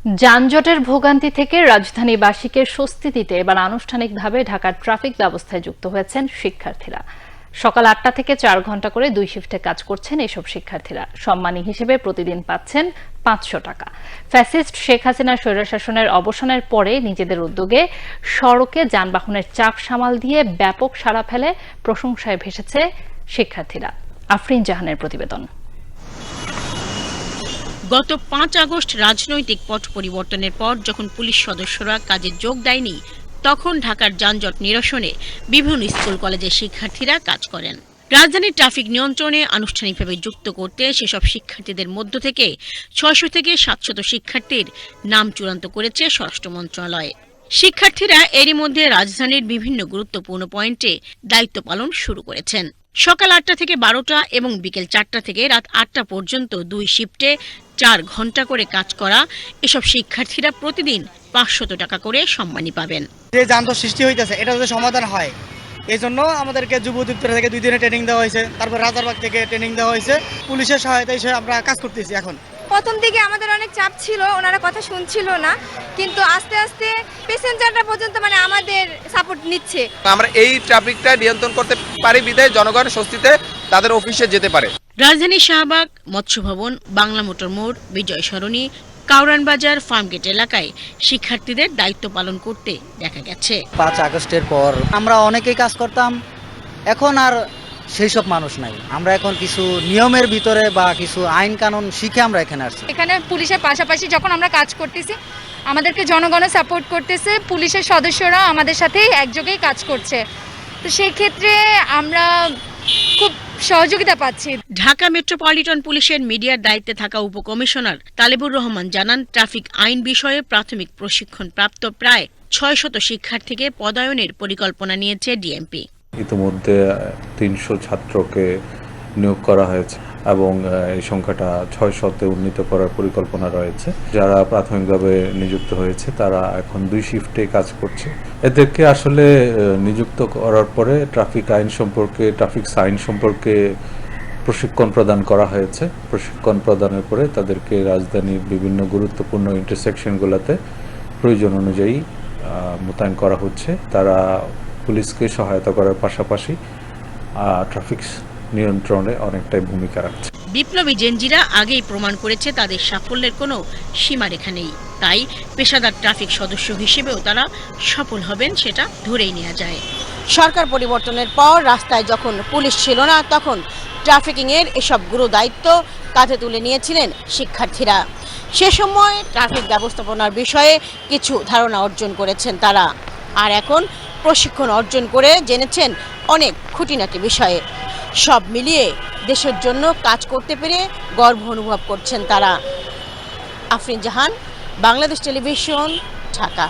যানজটের ভোগান্তি থেকে রাজধানীবাসীকে স্বস্তি দিতে এবার আনুষ্ঠানিকভাবে ঢাকার ট্রাফিক ব্যবস্থায় যুক্ত হয়েছেন শিক্ষার্থীরা। সকাল ৮টা থেকে ৪ ঘণ্টা করে ২ শিফটে কাজ করছেন এসব শিক্ষার্থীরা। সম্মানী হিসেবে প্রতিদিন পাচ্ছেন ৫০০ টাকা। ফ্যাসিস্ট শেখ হাসিনার স্বৈরশাসনের অবসানের পরে নিজেদের উদ্যোগে সড়কে যানবাহনের চাপ সামাল দিয়ে ব্যাপক সাড়া ফেলে প্রশংসায় ভেসেছে শিক্ষার্থীরা। আফরিন জাহানের প্রতিবেদন। গত ৫ আগস্ট রাজনৈতিক পট পরিবর্তনের পর যখন পুলিশ সদস্যরা কাজে যোগ দেয়নি, তখন ঢাকার যানজট নিরসনে বিভিন্ন স্কুল কলেজের শিক্ষার্থীরা কাজ করেন। রাজধানীর ট্রাফিক নিয়ন্ত্রণে আনুষ্ঠানিকভাবে যুক্ত করতে সেসব শিক্ষার্থীদের মধ্য থেকে ৬০০ থেকে ৭০০ শিক্ষার্থীর নাম চূড়ান্ত করেছে স্বরাষ্ট্র মন্ত্রণালয়। শিক্ষার্থীরা এরই মধ্যে রাজধানীর বিভিন্ন গুরুত্বপূর্ণ পয়েন্টে দায়িত্ব পালন শুরু করেছেন। সকাল ৮টা থেকে ১২টা এবং বিকেল ৪টা থেকে রাত ৮টা পর্যন্ত ২ শিফটে ৪ ঘণ্টা করে কাজ করা এসব শিক্ষার্থীরা প্রতিদিন ৫০০ টাকা করে সম্মানী পাবেন। যে যানজট সৃষ্টি হইতেছে এটা যদি সমাধান হয়, এই জন্য আমাদেরকে যুব অধিদপ্তর থেকে 2 দিনের ট্রেনিং দেওয়া হয়েছে, তারপর রাজারবাগ থেকে ট্রেনিং দেওয়া হয়েছে। পুলিশের সহায়তা হিসেবে আমরা কাজ করতেছি। এখন প্রথম দিকে আমাদের অনেক চাপ ছিল, ওনারা কথা শুনছিল না, কিন্তু আস্তে আস্তে প্যাসেঞ্জাররা পর্যন্ত আমাদের সাপোর্ট নিচ্ছে। আমরা এই ট্রাফিকটা নিয়ন্ত্রণ করতে পারি বিধায় জনগণ স্বস্তিতে তাদের অফিসে যেতে পারে। রাজধানীর শাহবাগ, মৎস্য ভবন, বাংলা মোটর মোড়, বিজয় সরণি, কাউরান বাজার, ফার্মগেট এলাকায় শিক্ষার্থীদের দায়িত্ব পালন করতে দেখা গেছে। ৫ আগস্টের পর আমরা অনেকেই কাজ করতাম, এখন আর সেই সব মানুষ নাই। আমরা এখন কিছু নিয়মের ভিতরে বা কিছু আইন কানুন শিখে আমরা এখানে আসছি। এখানে পুলিশের পাশাপাশি যখন আমরা কাজ করতেছি, আমাদেরকে জনগণও সাপোর্ট করতেছে, পুলিশের সদস্যরা আমাদের সাথে একযোগেই কাজ করছে। তো সেই ক্ষেত্রে আমরা খুব সহযোগিতা পাচ্ছি। ঢাকা মেট্রোপলিটন পুলিশের মিডিয়ার দায়িত্বে থাকা উপকমিশনার তালেবুর রহমান জানান, ট্রাফিক আইন বিষয়ে প্রাথমিক প্রশিক্ষণ প্রাপ্ত প্রায় ৬০০ শিক্ষার্থীকে পদায়নের পরিকল্পনা নিয়েছে ডিএমপি। ইতিমধ্যে ৩০০ ছাত্রকে নিয়োগ করা হয়েছে এবং এই সংখ্যাটা ৬০০-তে উন্নীত করার পরিকল্পনা রয়েছে। যারা প্রাথমিকভাবে নিযুক্ত হয়েছে তারা এখন ২ শিফটে কাজ করছে। এদেরকে আসলে নিযুক্ত করার পরে ট্রাফিক আইন সম্পর্কে, ট্রাফিক সাইন সম্পর্কে প্রশিক্ষণ প্রদান করা হয়েছে। প্রশিক্ষণ প্রদানের পরে তাদেরকে রাজধানীর বিভিন্ন গুরুত্বপূর্ণ ইন্টারসেকশনগুলোতে প্রয়োজন অনুযায়ী মোতায়েন করা হচ্ছে। তারা পুলিশকে সহায়তা করার পাশাপাশি ট্রাফিক নিয়ন্ত্রণে অনেকটাই ভূমিকা রাখছে। বিপ্লবী জেনজিরা আগেই প্রমাণ করেছে তাদের সাফল্যের কোনো সীমারেখা নেই, তাই পেশাদার ট্রাফিক সদস্য হিসেবেও তারা সফল হবেন সেটা ধরেই নেওয়া যায়। সরকার পরিবর্তনের পর রাস্তায় যখন পুলিশ ছিল না, তখন ট্রাফিকিং এর এসব গুরু দায়িত্ব কাঁধে তুলে নিয়েছিলেন শিক্ষার্থীরা। সে সময় ট্রাফিক ব্যবস্থাপনার বিষয়ে কিছু ধারণা অর্জন করেছেন তারা, আর এখন প্রশিক্ষণ অর্জন করে জেনেছেন অনেক খুঁটিনাটি বিষয়ে। সব মিলিয়ে দেশের জন্য কাজ করতে পেরে গর্ব অনুভব করছেন তারা। আফরিন জাহান, বাংলাদেশ টেলিভিশন, ঢাকা।